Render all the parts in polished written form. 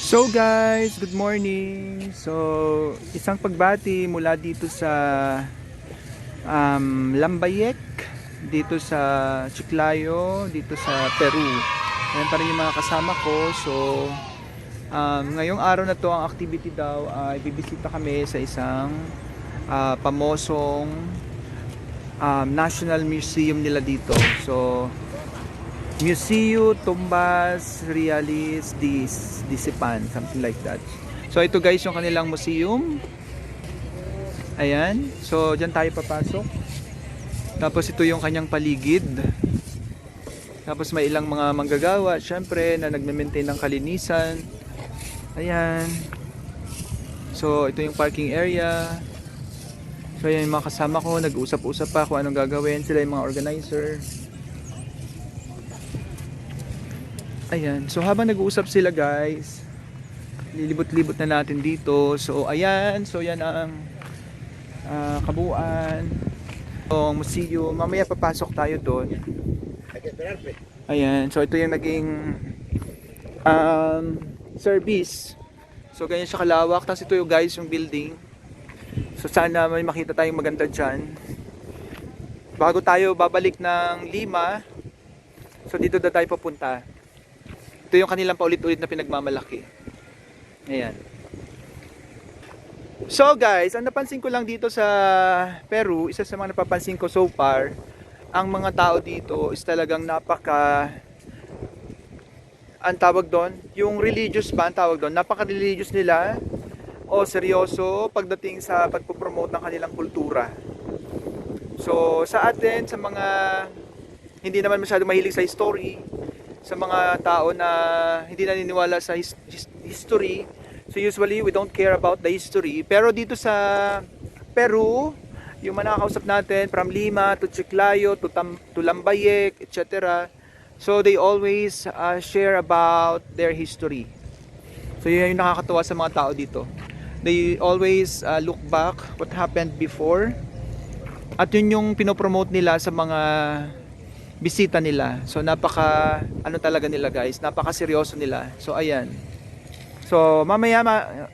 So guys, good morning. So, isang pagbati mula dito sa Lambayek, dito sa Chiclayo, dito sa Peru. Ayan pa rin yung mga kasama ko. So, ngayong araw na to, ang activity daw ay bibisita kami sa isang pamosong National Museum nila dito. So, Museo Tumbas Realis Disipan, something like that. So ito guys yung kanilang museum. Ayan. So dyan tayo papasok. Tapos ito yung kanyang paligid. Tapos may ilang mga manggagawa syempre na nagme-maintain ng kalinisan. Ayan. So ito yung parking area. So ayan yung mga kasama ko, nag-usap-usap pa kung anong gagawin. Sila yung mga organizer. Ayan, so habang nag-uusap sila guys, lilibot-libot na natin dito. So ayan, so yan ang kabuuan ng museum. Mamaya papasok tayo doon. Ayan, so ito yung naging service. So ganyan siya kalawak. Tapos ito yung guys yung building. So sana may makita tayong maganda dyan. Bago tayo babalik ng Lima, so dito na tayo papunta. Ito yung kanilang paulit-ulit na pinagmamalaki. Ayan. So guys, ang napansin ko lang dito sa Peru, isa sa mga napapansin ko so far, ang mga tao dito is talagang ang tawag doon, yung religious ba ang tawag doon, napaka-religious nila o seryoso pagdating sa pagpopromote ng kanilang kultura. So sa atin, sa mga hindi naman masyado mahilig sa history, sa mga tao na hindi naniniwala sa history, so usually we don't care about the history. Pero dito sa Peru, yung manakausap natin from Lima to Chiclayo to Lambayek, etc. So they always share about their history. So yun yung nakakatuwa sa mga tao dito. They always look back what happened before. At yun yung pinopromote nila sa mga bisita nila. So napaka ano talaga nila guys, napaka seryoso nila. So ayan. So mamaya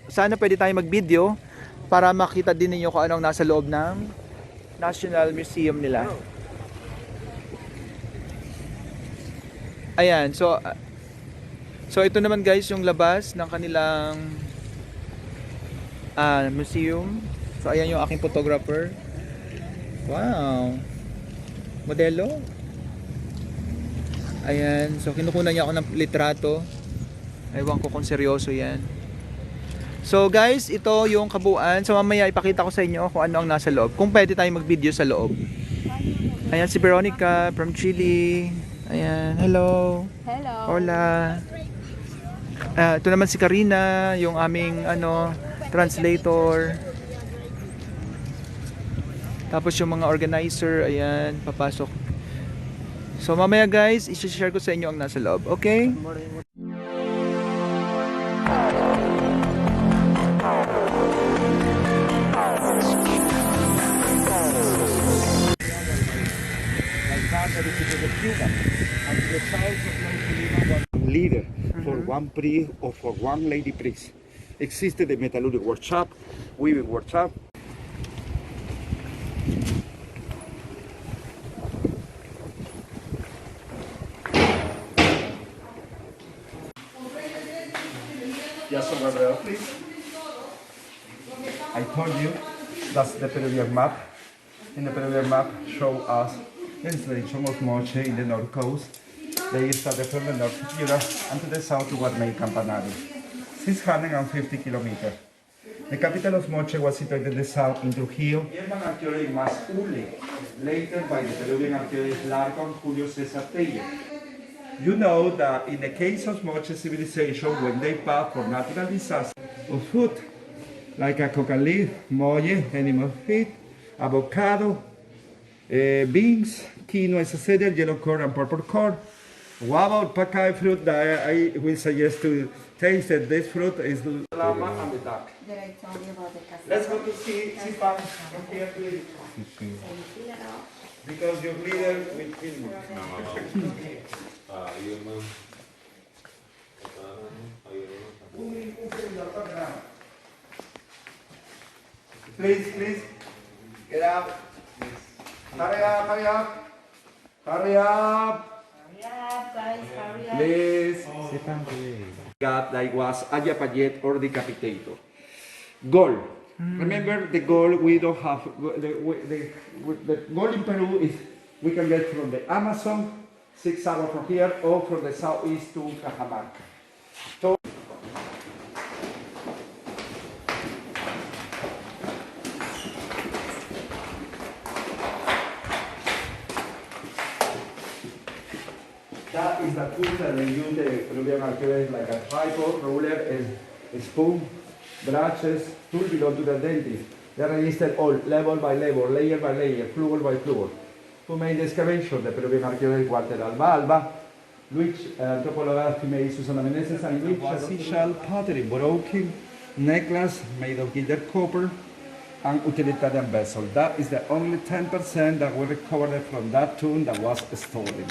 sana pwede tayo mag-video para makita din niyo kung anong nasa loob ng National Museum nila. Ayan. So ito naman guys yung labas ng kanilang museum. So ayan yung aking photographer. Wow. Modelo. Ayan, so kinukunan niya ako ng litrato. Ewan ko kung seryoso yan. So guys, ito yung kabuuan. So mamaya ipakita ko sa inyo kung ano ang nasa loob. Kung pwede tayong mag-video sa loob. Ayan si Veronica from Chile. Ayan, hello. Hello. Hola. Ito naman si Karina, yung aming translator. Tapos yung mga organizer, ayan, papasok. So mamaya guys, i-share ko sa inyo ang nasa loob. Okay? Leader for one priest or for one lady priest. Existed the metallurgic workshop, weaving workshop. Just over there, please. I told you that's the Peruvian map. In the Peruvian map, show us the installation of Moche in the north coast. They started from the north of Piura and to the south to what made Campanado, 650 kilometers. The capital of Moche was situated in the south in Trujillo. German archaeologist was Ule, later by the Peruvian archaeologist Uragon, Julio Cesar Tello. You know that in the case of Moche civilization, when they passed for natural disaster of food, like a coca leaf, molle, animal feed, avocado, beans, quinoa, etc., yellow corn and purple corn. What about pacay fruit that I will suggest to taste it? This fruit is Salamat and the duck. Did I tell you about the Kasaysayan? Let's go to see Pam from here, please. Because your leader will film you. Please. Get up. Hurry up. Hurry up. Hurry up, guys, hurry up. Please. God that was Ayapayet or decapitator. Goal. Remember the goal we don't have. The goal in Peru is we can get from the Amazon, 6 hours from here, or from the southeast to Cajamarca. So, that is the tool that they use the Peruvian archaeologists, like a tripod, ruler, a spoon, brushes, tool belong to the dentist. They register all, level by level, layer by layer, floor by floor. Who made the excavation? The Peruvian archaeologist Walter Alba, which anthropologist made Susana Meneses, and which official pottery, broken necklace made of gilded copper, and utilitarian vessel. That is the only 10% that we recovered from that tomb that was stolen.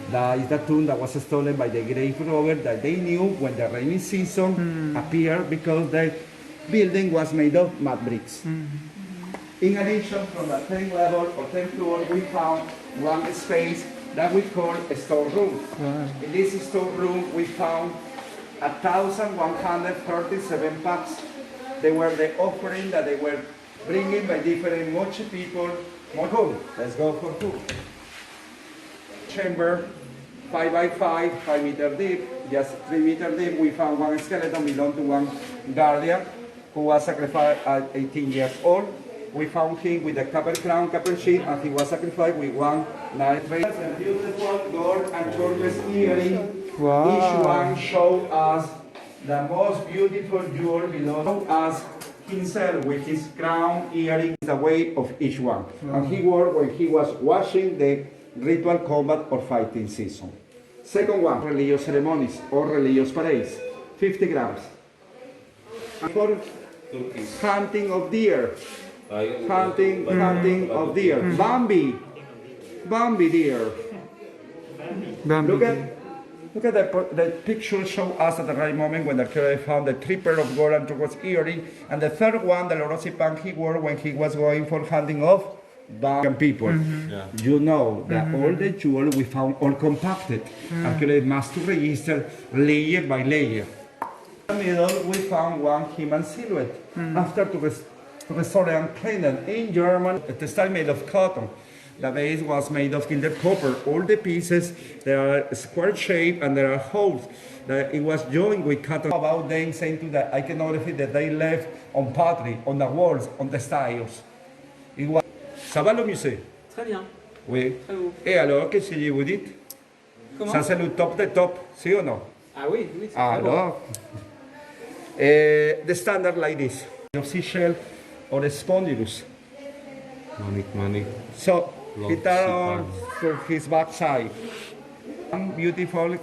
That is the tomb that was stolen by the grave robber that they knew when the rainy season appeared because the building was made of mud bricks. In addition, from the 10th level or 10th floor, we found one space that we call a storeroom. In this storeroom, we found 1,137 packs. They were the offering that they were bringing by different Moche people. Moche, let's go for food. Chamber, 5 by 5, 5 meter deep, just 3 meter deep. We found one skeleton belonging to one guardian who was sacrificed at 18 years old. We found him with a copper crown, copper sheet, and he was sacrificed with one knife. A beautiful gold and turquoise earring. Wow. Each one showed us the most beautiful jewel belonged to us himself with his crown, earring, the weight of each one. And he wore when he was watching the ritual combat or fighting season. Second one, religious ceremonies or religious parades, 50 grams. For hunting of deer, hunting of deer, Bambi deer. Look at the picture show us at the right moment when the archaeologist found the 3 pair of gold and turquoise earring, and the third one, the Lorosipan he wore when he was going for hunting of Bangan people. You know that all the jewels we found all compacted. Archaeologists must register layer by layer. In the middle, we found one human silhouette. After to restore and clean it in German, a textile made of cotton. The base was made of gilded copper. All the pieces, they are square shape and there are holes. It was joined with cotton. About them saying to the iconography that they left on pottery, on the walls, on the styles. It was. Ça va le musée? Très bien. Oui. Très beau. Et alors, qu'est-ce que vous dites? Comment? Ça c'est le top des top, si ou non? Ah oui, oui, c'est très beau. Alors, the standard like this, of seashell or a spondylus. Money. So, Long he turned sea to his backside. One beautiful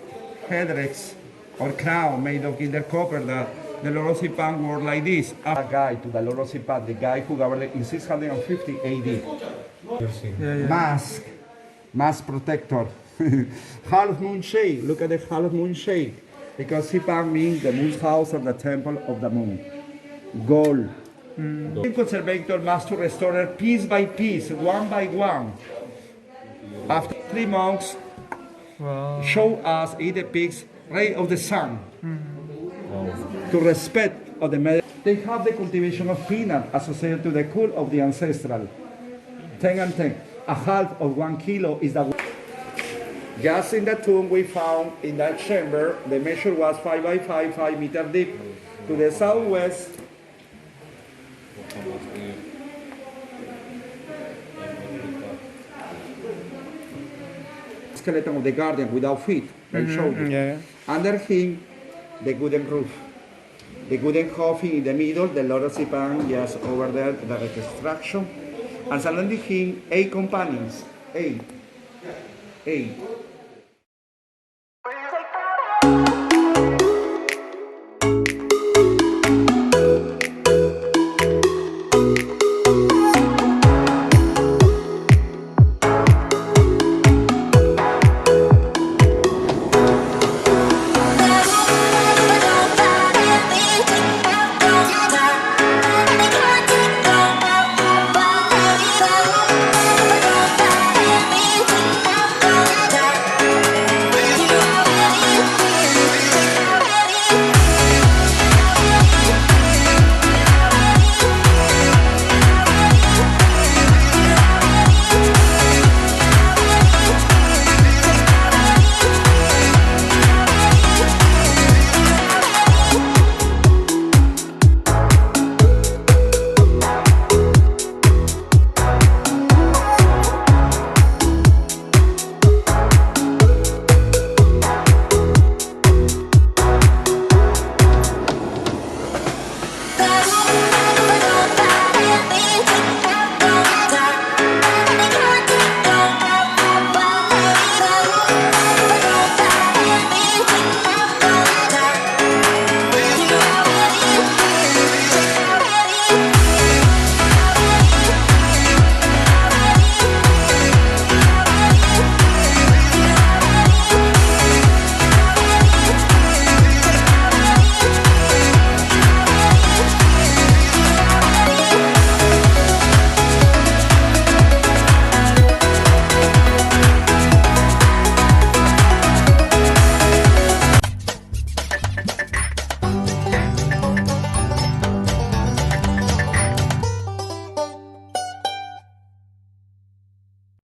headdress or crown made of gilded copper that the Lorosipan wore like this. A guy to the Lorosipan, the guy who governed in 650 AD. Mask protector. Half moon shade. Look at the half moon shade. Because Sipang means the moon's house or the temple of the moon. Gold. The conservator must restore it piece by piece, one by one. After 3 months, show us it depicts ray of the sun. To respect of the medicine. They have the cultivation of peanut associated to the cult of the ancestral. 10 and 10. A half of 1 kilo is the. Just in the tomb we found in that chamber, the measure was 5 by 5, 5 meter deep. To the southwest, skeleton of the guardian without feet, I showed you. Under him, the wooden roof. The wooden coffin in the middle, the Lord of Sipan just over there, the reconstruction. And surrounding him, 8 companions. 8.